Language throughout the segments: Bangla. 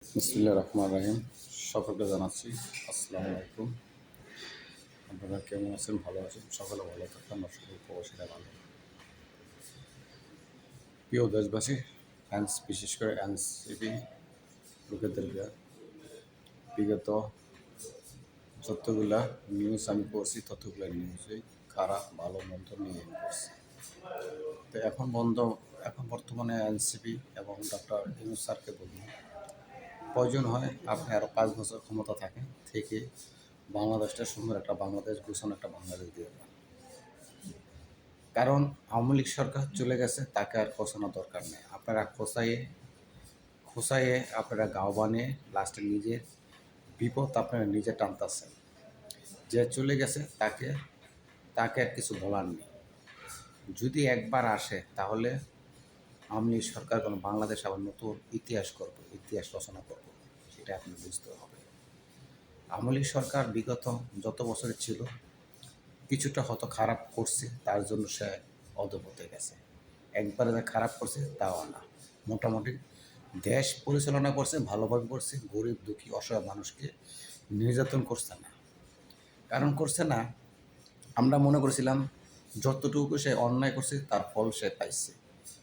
বিসমিল্লাহির রহমানির রহিম। সকলকে জানাচ্ছি আসসালামু আলাইকুম। আপনারা কেমন আছেন? ভালো আছেন? সকলে ভালো থাকেন, আমরা সকল প্রবাসীরা ভালো। প্রিয় দেশবাসী, বিশেষ করে এনসিপি লোকেদেরকে বিগত যতগুলা নিউজ আমি করছি ততগুলো নিউজই খারাপ ভালো মন্দ নিয়ে করছি। তো এখন বর্তমানে এনসিপি এবং ডক্টর ইউনূস স্যারকে বলবো, প্রয়োজন হয় আপনি আরও 5 বছর ক্ষমতা থেকে বাংলাদেশটা সুন্দর একটা বাংলাদেশ, গোছানো একটা বাংলাদেশ দিয়ে দেন। কারণ আওয়ামী লীগ সরকার চলে গেছে, তাকে আর খোঁচানোর দরকার নেই। আপনারা খোঁচাইয়ে আপনারা গাঁও বানিয়ে লাস্টে নিজের বিপদ আপনারা নিজে টানতেছেন। যে চলে গেছে তাকে আর কিছু বলার নেই। যদি একবার আসে তাহলে আওয়ামী লীগ সরকার কোনো বাংলাদেশ আবার নতুন ইতিহাস রচনা করবো, সেটা আপনি বুঝতে হবে। আওয়ামী লীগ সরকার বিগত যত বছরে ছিল কিছুটা হয়তো খারাপ করছে, তার জন্য সে অধপতনে গেছে। একবারে যে খারাপ করছে তাও না, মোটামুটি দেশ পরিচালনা করছে, ভালোভাবে করছে। গরিব দুঃখী অসহায় মানুষকে নির্যাতন করছে না। কারণ করছে না, আমরা মনে করেছিলাম যতটুকু সে অন্যায় করছে তার ফল সে পাইছে,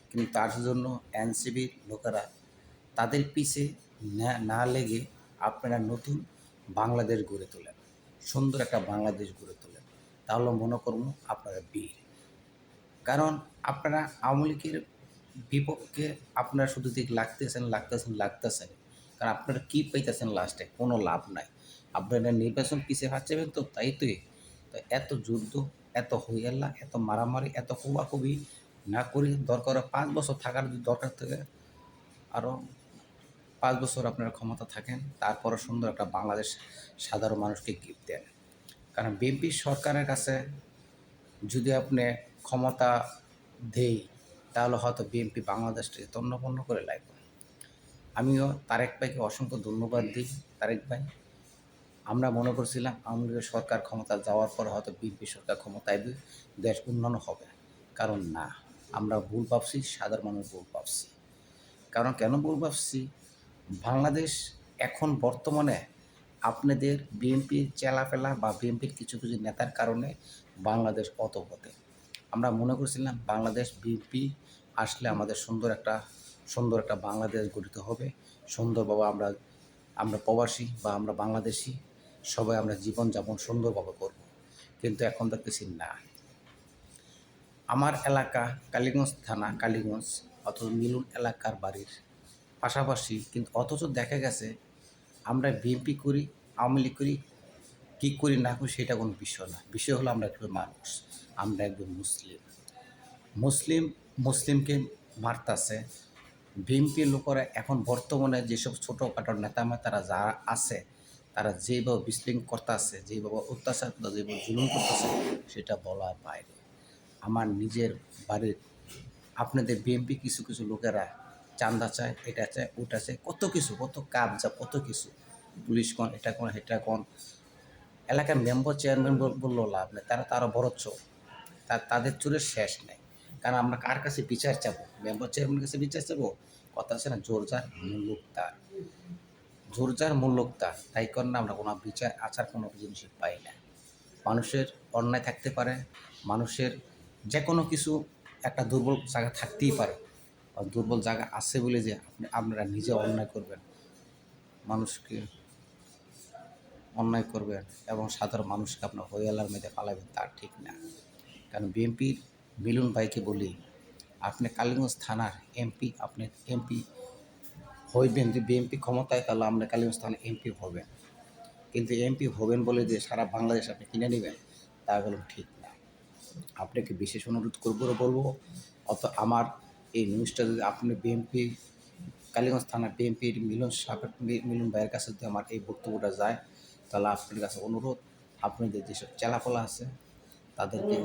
কিন্তু তার জন্য এনসিবির লোকেরা তাদের পিছে না লেগে আপনারা নতুন বাংলাদেশ গড়ে তোলেন, সুন্দর একটা বাংলাদেশ গড়ে তোলেন, তাহলে মনে করব আপনারা বীর। কারণ আপনারা আওয়ামী লীগের বিপক্ষে আপনারা শুধু দিক লাগতেছেন, কারণ আপনারা কী পাইতেছেন লাস্টে? কোনো লাভ নাই। আপনারা নির্বাচন পিছিয়ে হাঁটছেন, তো তাই তো এত যুদ্ধ, এত হইয়াল্লা, এত মারামারি, এত কোবাকুবি না করি, দরকার 5 বছর থাকার যদি দরকার থাকে, আরও 5 বছর আপনারা ক্ষমতা থাকেন, তারপরে সুন্দর একটা বাংলাদেশ সাধারণ মানুষকে গিফট দেন। কারণ বিএনপি সরকারের কাছে যদি আপনি ক্ষমতা দেই, তাহলে হয়তো বিএনপি বাংলাদেশটাকে তন্নপন্ন করে লাগবে। আমিও তারেক ভাইকে অসংখ্য ধন্যবাদ দিই। তারেক ভাই, আমরা মনে করছিলাম আওয়ামী লীগের সরকার ক্ষমতা যাওয়ার পর হয়তো বিএনপি সরকার ক্ষমতায় দেশ উন্নয়ন হবে। কারণ না, আমরা ভুল ভাবছি, সাধারণ মানুষ ভুল ভাবছি। কারণ কেন ভুল ভাবছি? বাংলাদেশ এখন বর্তমানে আপনাদের বিএনপির চেলাফেলা বা বিএনপির কিছু নেতার কারণে বাংলাদেশ অধঃপথে। আমরা মনে করছিলাম বাংলাদেশ বিএনপি আসলে আমাদের সুন্দর একটা বাংলাদেশ গঠিত হবে। সুন্দরভাবে আমরা প্রবাসী বা আমরা বাংলাদেশি সবাই আমরা জীবনযাপন সুন্দরভাবে করব। কিন্তু এখন দেখতেছি না। আমার এলাকা কালীগঞ্জ থানা, কালীগঞ্জ, অথচ মিলন এলাকার বাড়ির পাশাপাশি, কিন্তু অথচ দেখা গেছে আমরা বিএনপি করি, আওয়ামী লীগ করি, কী করি না করি সেটা কোনো বিষয় না। বিষয় হলো আমরা একজন মানুষ, আমরা একজন মুসলিমকে মারতাছে। বিএনপির লোকেরা এখন বর্তমানে যেসব ছোটোখাটো নেতামেতারা যারা আছে, তারা যেভাবে বিশৃঙ্খল করতেছে, যেভাবে অত্যাচার করতেছে, যেভাবে জুলুম করতেছে, সেটা বলার বাইরে। আমার নিজের বাড়ির আপনাদের বিএনপি কিছু লোকেরা চাঁদা চায়, এটা চায়, ওটা চায়, কত কিছু, কত কাবজা, কত কিছু, পুলিশ কোন, এটা কোন, সেটা কোন। এলাকার মেম্বার চেয়ারম্যান বললেও লাভ নেই, তারা তারও বড় চোর, তাদের চোরের শেষ নেই। কারণ আমরা কার কাছে বিচার চাবো? মেম্বার চেয়ারম্যানের কাছে বিচার চাবো? কথা আছে না, জোর যার মূল্যক তার, তাই কারণে আমরা কোনো বিচার আচার কোনো জিনিসই পাই না। মানুষের অন্যায় থাকতে পারে, মানুষের যে কোনো কিছু একটা দুর্বল জায়গা থাকতেই পারে। দুর্বল জায়গা আছে বলে যে আপনারা নিজে অন্যায় করবেন এবং সাধারণ মানুষকে আপনার হইয়ালার মেয়েদের পালাবেন, তা ঠিক না। কারণ বিএনপির মিলন ভাইকে বলি, আপনি কালীগঞ্জ থানার এমপি, আপনি এমপি হইবেন, যদি বিএনপি ক্ষমতায়, তাহলে আমরা কালীগঞ্জ থানার এমপি হবেন। কিন্তু এমপি হবেন বলে যে সারা বাংলাদেশ আপনি কিনে নেবেন, তা বলুন ঠিক না। আপনাকে বিশেষ অনুরোধ বলবো, আমার এই নিউজটা যদি আপনি বিএনপি কালীগঞ্জ থানা বিএনপির মিলন ভাইয়ের কাছে যদি আমার এই বক্তব্যটা যায়, তাহলে আপনার কাছে অনুরোধ, আপনাদের যেসব চেলাফলা আছে তাদেরকে